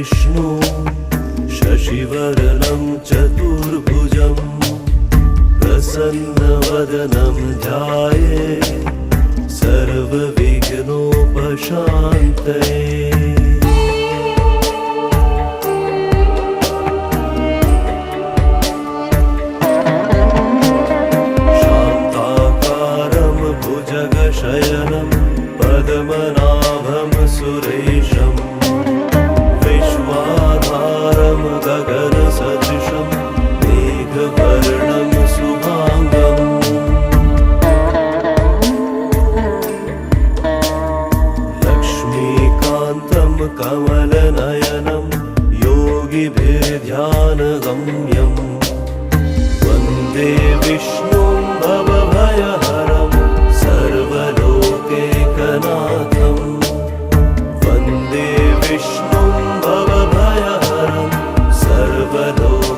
विष्णु शशिवर्णं चतुर्भुजं प्रसन्नवदनं ध्याये सर्वविघ्नोपशान्तये। शान्ताकारं भुजगशयनं पद्मनाभं सुरेशं विश्वाधारं गगनसदृशं मेघवर्णं शुभाङ्गम्। लक्ष्मीकान्तं कमलनयनं योगिभिर्ध्यानगम्यं वन्दे विष्णुं भवभयहरं सर्वलोकैकनाथं। वन्दे विष्णुं भवभयहरं सर्वलोकैकनाथम्।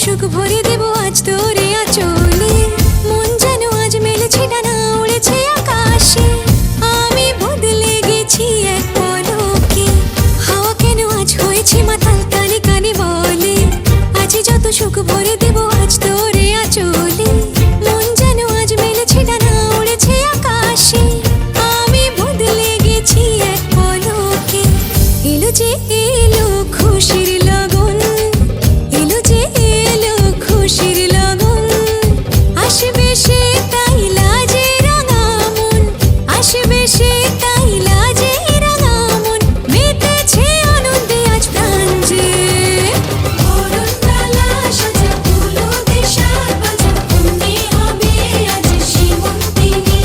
সুখ ভরে দেব আজ তোরে আঁচলে মন যেন আজ মেলেছে ডানা উড়েছে আকাশে আমি বদলে গেছি এক পলকে হাওয়া কেন আজ হয়েছে মাতাল কানে কানে বলে আজ যত সুখ ভরে দেব আজ তোরে আঁচলে মন যেন আজ মেলেছে ডানা উড়েছে আকাশে আমি বদলে গেছি এক পলকে এলো যে এলো খুশির লগন এলো যে এলো খুশির লগন আসবে সে তাই লাজে রাঙা মন আসবে সে তাই লাজে রাঙা মন মেতেছে আনন্দে আজ প্রাণ যে বরণডালা সাজা ফুলো দেশার বাজা তুমি হবে আজ সীমন্তিনী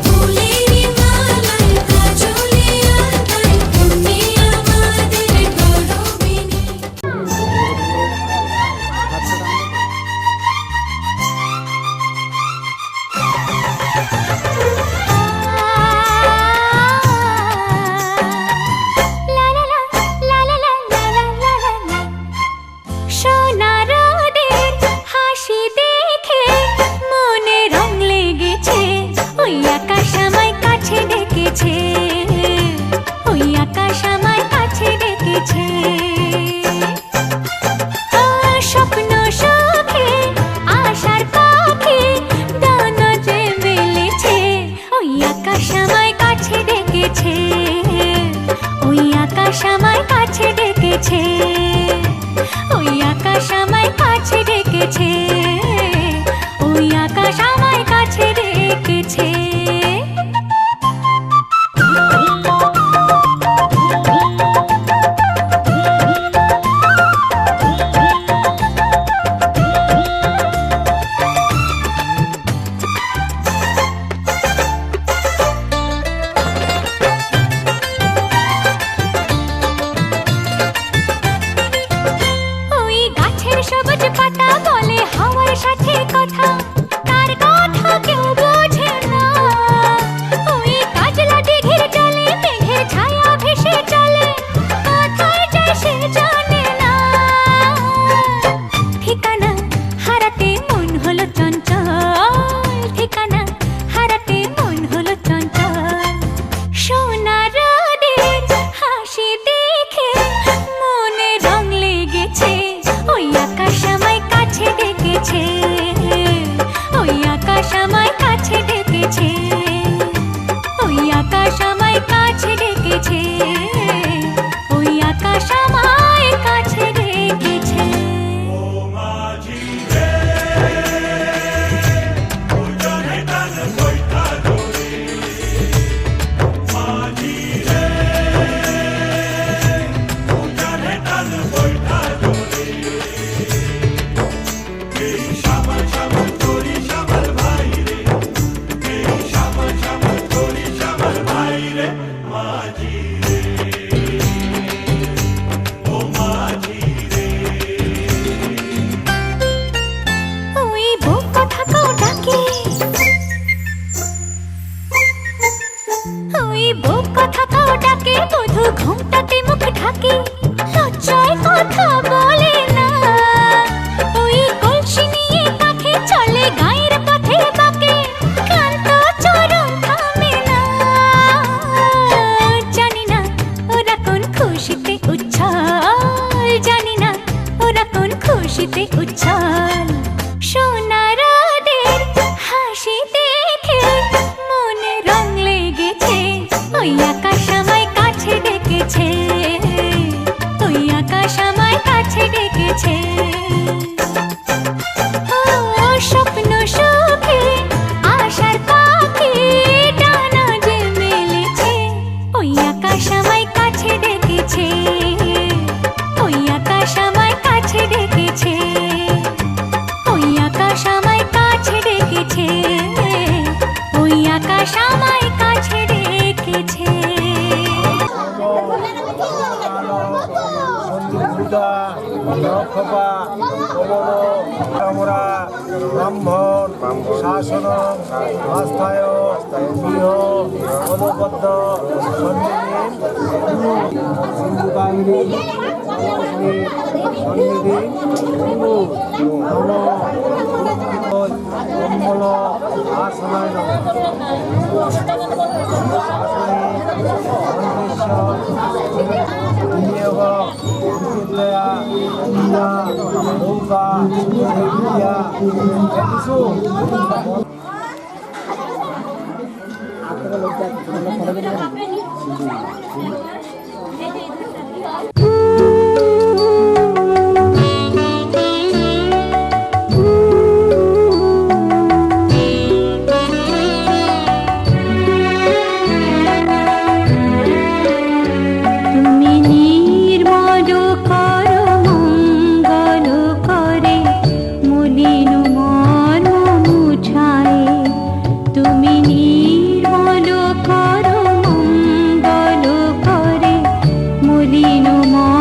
ফুলেরই মালায় কাজলে আলতায় তুমি আমাদের গৌরবিনী ওই বউ কথা কও ডাকে, ওই বউ কথা কও ডাকে, বধূ ঘুমটাতে মুখ ঢাকে, লজ্জায় কথা বলে না। ওই কলসি নিয়ে কাঁখে চলে গায়ের পথে বাঁকে, ক্লান্ত চরণ থামে না। জানি না ওরা কোন খুশিতে উচ্ছল, জানি না ওরা কোন খুশিতে উচ্ছল। সোনার ওদের হাসি দেখে মনে রং লেগেছে, ওই আকাশ আমায় কাছে ডেকেছে, ওই আকাশ আমায় কাছে ডেকেছে। ও স্বপ্ন সুখে আশার পাখি ডানা যে মেলেছে, ওই আকাশ আমায় কাছে ডেকেছে, ওই আকাশ আমায় কাছে ডেকেছে, ওই আকাশ আমায় কাছে ডেকেছে, ওই আকাশ আমায় কাছে ডেকেছে। ব্রাহ্মণ শাসন আস্থায় গৃহ পদবদ্ধ সন্নিধি সন্নিধি কম্বল আসনায় বিনিয়োগ বিদ্যা বিদ্যা নৌকা বিদ্যা কিছু তুমি নির্মল কর মঙ্গল করে মলিন মন মুছায়ে, তুমি নির্মল কর মঙ্গল করে মলিন মন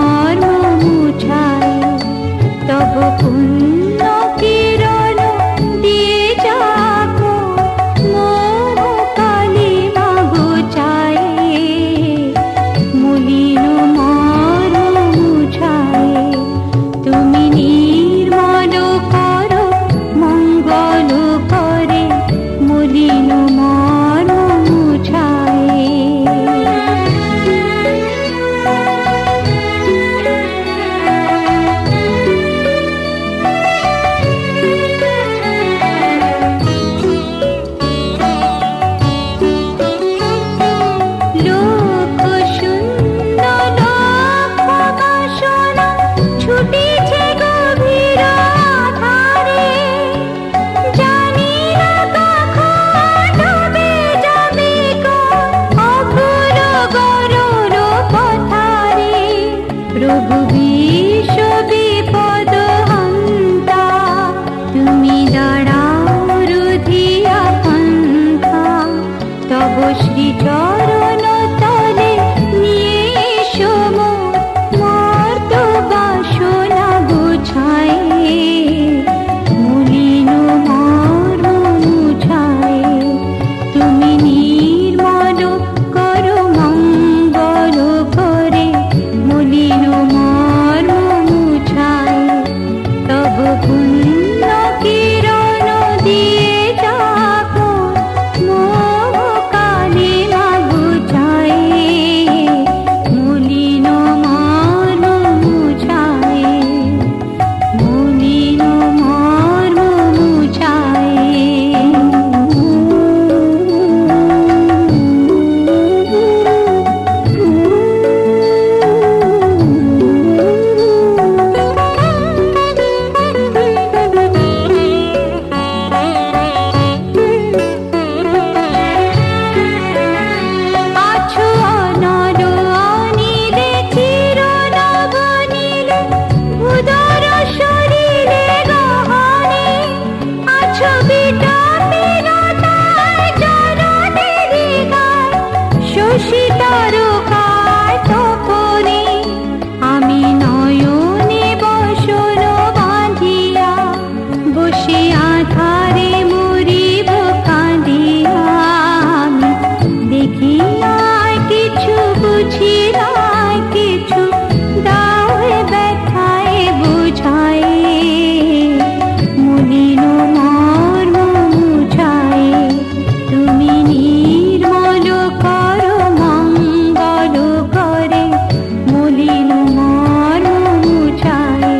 তারকার তপনে আমি নয়নে বসন বাঁধিয়া বসে আধারে মরিব কাঁদিয়া আমি দেখি আর কিছু বুঝি আর কিছু দাওয়ে ব্যথায় বুঝায় মলিন মর্ম মুছায় তুমি নির্মল কর মঙ্গল করে মলিন মর্ম মুছায়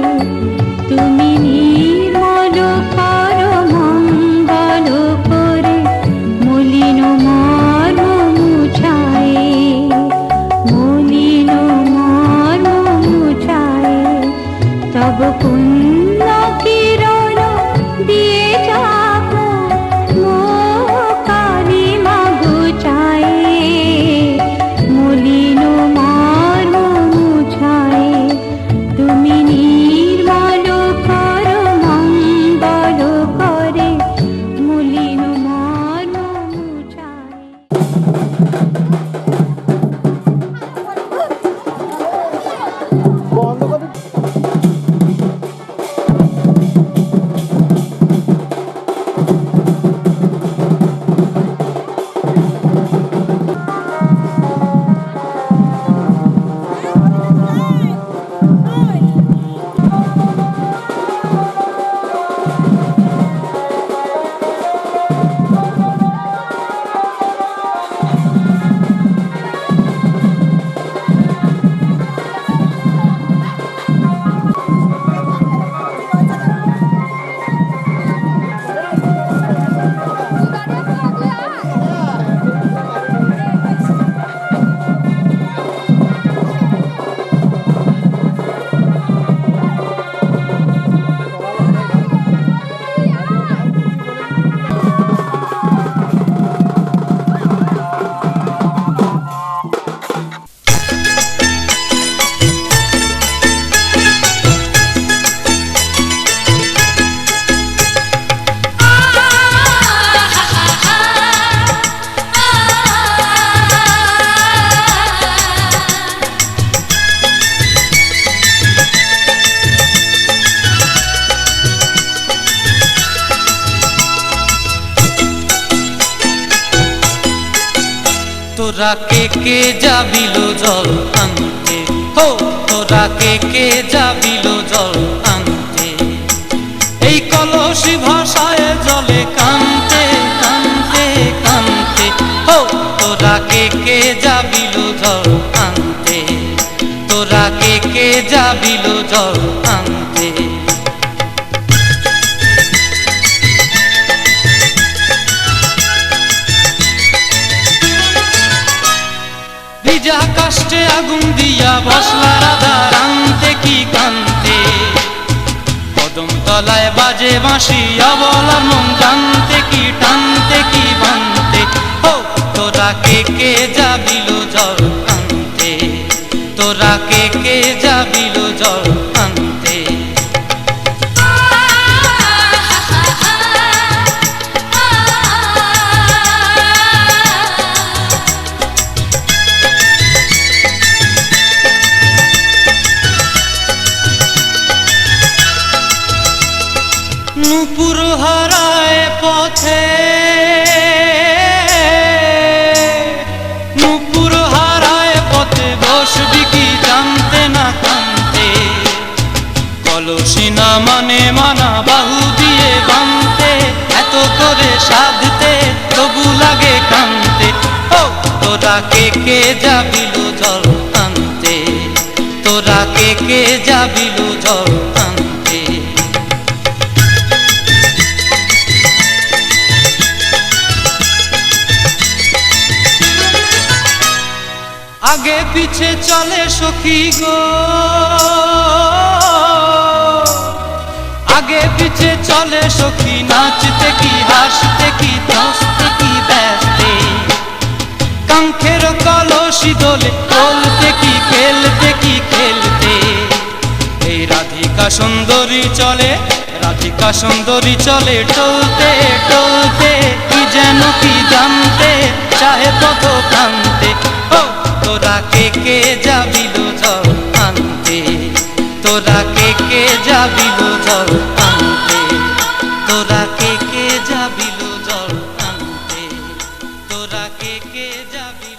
তুমি নির্মল কর মঙ্গল করে মলিন মর্ম মুছায় মলিন মর্ম মুছায় তব পুণ্য কিরণ দিয়ে যাব কালী মা গুছায় মলিন মর্ম মুছায় তুমি নির্মল কর মঙ্গল করে মলিন মর্ম মুছায়। বন্ধ করে তোরা কে যাবিল জল আনতে, হো তোরা কে যাবিল জল আনতে, এই কলসি ভাষায় জলে কানতে কানতে কানতে, হো তোরা কে যাবিল জল আনতে, তোরা কে যাবিল জল আনতে। ভিজা কাষ্টে আগুন দিয়া বসলা রাধা রানতে কি কানতে, কদম তলায় বাজে বাঁশি অবলার মন জানতে কি টানতে কি বানতে, হো তোরা কে যাবিল জল আনতে, তোরা কে যাবিল জল আনতে। নূপুর হারায় পথে, নূপুর হারায় পথে বসবি কি জানতে না কানতে, কলসি না মানে মানা বাহু দিয়ে বানতে, এত করে সাধতে তবু লাগে কানতে, ও তোরা কে যাবিল জল আনতে, তোরা কে যাবিল জল আনতে। আগে পিছে চলে সখী গো, আগে পিছে চলে সখী, নাচতে কি হাসতে কি দশতে কি ব্যস্তে, কাঙ্ক্ষের কলসি দোলে বলতে কি খেলতে কি খেলতে। এই রাধিকা সুন্দরী চলে, রাধিকা সুন্দরী চলে টলতে টলতে, কি যেন কি জানতে চাহে তত কানতে, ও তোরা কে যাবিল জল আনতে, তোরা কে যাবিল জল আনতে, তোরা কে যাবিল জল আনতে, তোরা কে যাবিল।